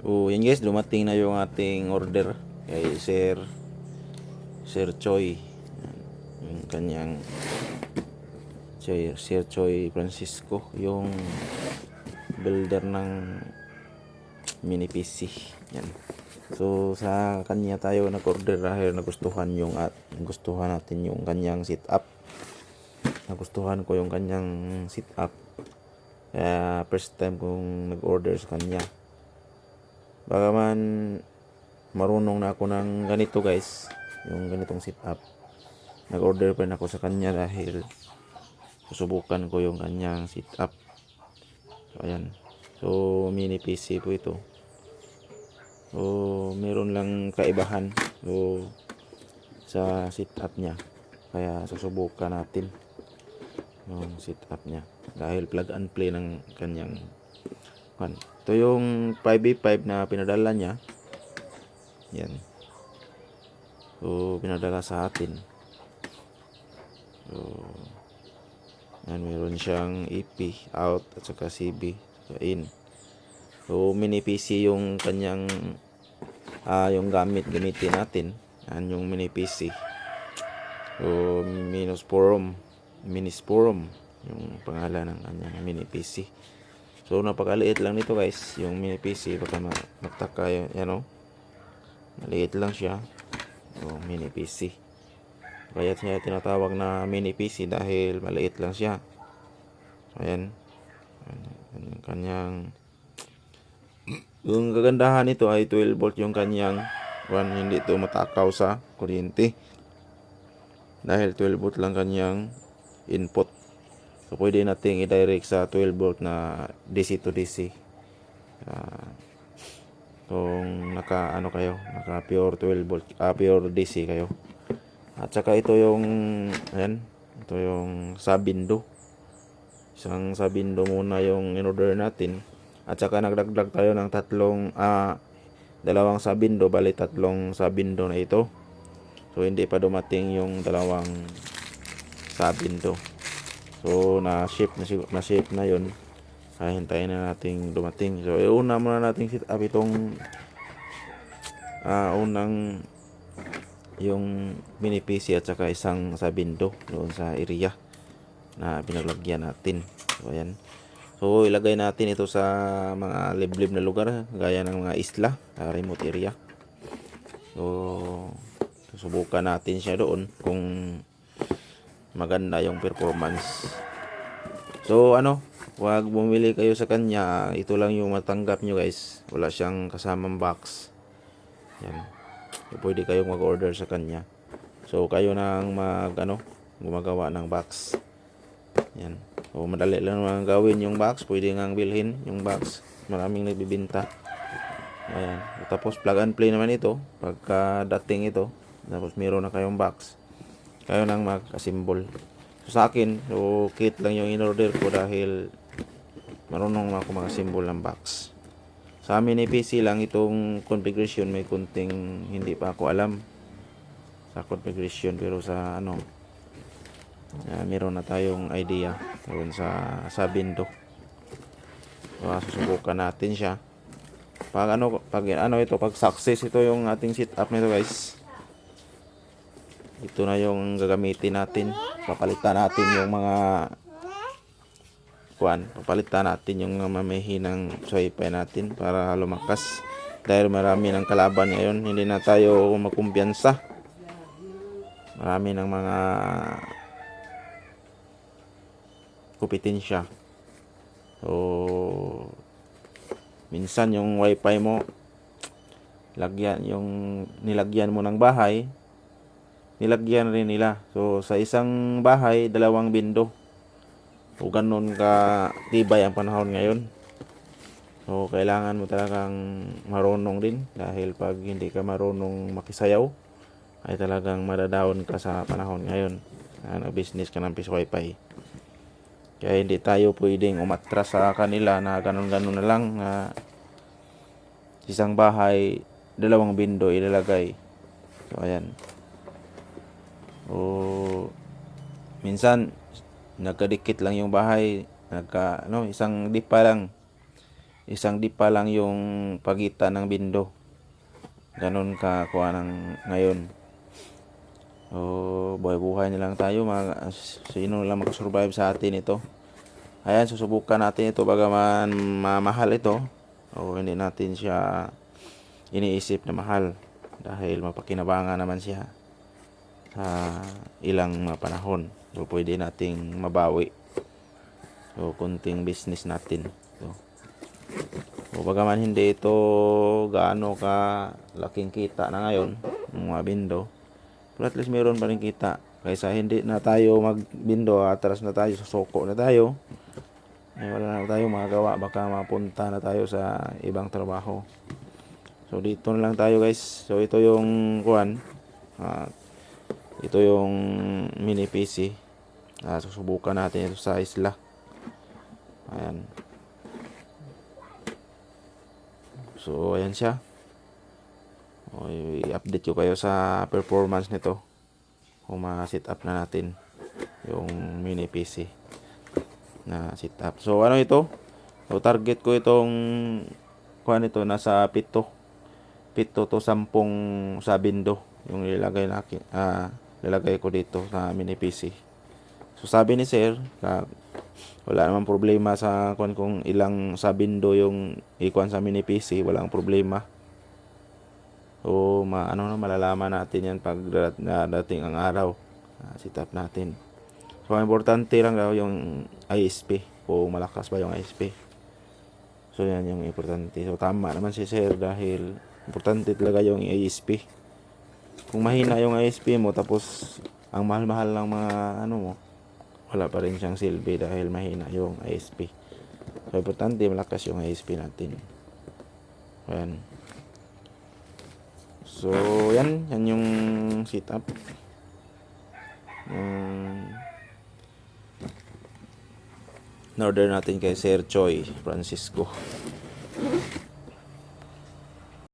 So, yan guys, dumating na yung ating order kay Sir Choi. Yan, yung kanyang Sir Choi Francisco, yung builder ng mini PC. Yan. So, sa kanya tayo nag-order dahil nagustuhan natin yung kanyang setup. Nagustuhan ko yung kanyang setup. Kaya first time kong nag-order sa kanya. Baka man marunong na ako ng ganito guys, yung ganitong setup. Nag-order pa rin ako sa kanya dahil susubukan ko yung kanyang setup. So, ayan. So, mini PC po ito. So, meron lang kaibahan sa setup niya. Kaya susubukan natin yung setup niya. Dahil plug and play ng kanyang kan. Ito yung 5v5 na pinadala niya. Yan. So, pinadala sa atin. So, yan, meron siyang EP, out, at saka CB, saka in. So, mini PC yung kanyang yung gamitin natin. Yan yung mini PC. So, Minisporum yung pangalan ng kanyang mini PC. So, napakaliit lang nito guys, yung mini PC. Baka magtaka yan o. Maliit lang siya. So, mini PC. Kaya siya tinatawag na mini PC dahil maliit lang siya. So, ayan. Yung kanyang yung kagandahan nito ay 12 volt yung kanyang hindi ito matakaw sa kuryente. Dahil 12 volt lang kanyang input. So, pwede nating i-direct sa 12 volt na DC to DC. Kung naka pure 12 volt, pure DC kayo. At saka ito yung ito yung sabindo. Isang sabindo muna yung in-order natin. At saka nagdagdag tayo ng dalawang sabindo, bali tatlong sabindo na ito. So, hindi pa dumating yung dalawang sabindo. So, na-ship na yun. Kaya hintayin na natin dumating. So, una muna natin set up itong unang yung mini PC at saka isang sabindo doon sa area na pinaglagyan natin. So, ayan. So, ilagay natin ito sa mga liblib na lugar gaya ng mga isla, remote area. So, susubukan natin siya doon kung maganda yung performance. So, huwag bumili kayo sa kanya. Ito lang yung matanggap nyo guys. Wala siyang kasamang box. Yan. So, pwede kayong mag-order sa kanya. So, kayo nang gumagawa ng box. Yan. So, madali lang naman gawin yung box. Pwede ngang bilhin yung box. Maraming nagbibinta. Ayan. Tapos, plug and play naman ito. Pagka dating ito. Tapos, meron na kayong box. Kayo nang mag-assemble. So, sa akin, kit lang yung in-order ko dahil marunong ako mag-assemble ng box. Sa amin ni PC lang itong configuration, may kunting hindi pa ako alam sa configuration, pero sa meron na tayong idea doon sa sabindo. So, susubukan natin siya. Pag success ito yung ating setup nito guys. Ito na yung gagamitin natin. Papalitan natin yung mamahinang wifi natin para lumakas. Dahil marami ng kalaban ngayon, hindi na tayo magkumpiyansa. Marami ng mga kompetensya. So, minsan yung wifi mo, nilagyan mo ng bahay, nilagyan rin nila. So, sa isang bahay, dalawang bindo. O ganun ka tibay ang panahon ngayon. So, kailangan mo talagang marunong din. Dahil pag hindi ka marunong makisayaw, ay talagang madadawon ka sa panahon ngayon. Nag-business ka ng piso wifi. Kaya hindi tayo pwedeng umatras sa kanila na ganun-ganun na lang. Isang bahay, dalawang bindo ilalagay. So, ayan. Minsan nagkadikit lang yung bahay, isang dipa lang. isang dipa lang yung pagitan ng bindo. Ganon ka kuha ng ngayon. So, buhay-buhay na lang tayo. Sino lang makasurvive sa atin ito. Ayan, susubukan natin ito. Bagaman mamahal ito. O hindi natin siya iniisip na mahal. Dahil mapakinabangan naman siya sa ilang mga panahon. So, pwede nating mabawi. So, kunting business natin. So, bagaman hindi ito gaano ka laking kita na ngayon, mga bindo, pero at least meron pa rin kita. Kaysa hindi na tayo magbindo, atras na tayo, susoko na tayo, wala na tayo magagawa, baka mapunta na tayo sa ibang trabaho. So, dito na lang tayo guys. So, ito yung kuwan. Ito yung mini PC. Susubukan natin ito sa isla. Ayan. So, ayan siya. I-update ko kayo sa performance nito. Kung ma-set up na natin yung mini PC na set up. So, ano ito? So, target ko itong kuha nito nasa 7 to 10 sabindo yung lalagay ko dito sa mini PC. So, sabi ni sir, wala namang problema sa kung ilang sabindo yung ikuan sa mini PC, walang problema. So, malalaman natin yan pag dating ang araw. Set up natin. So, ang importante lang daw yung ISP. Kung malakas ba yung ISP. So, yan yung importante. So, tama naman si sir dahil importante talaga yung ISP. Kung mahina yung ISP mo, tapos ang mahal-mahal ng mga mo, wala pa rin siyang silbi dahil mahina yung ISP. So, importante malakas yung ISP natin. Ayan. So, yan yung setup. In-order natin kay Sir Choi Francisco.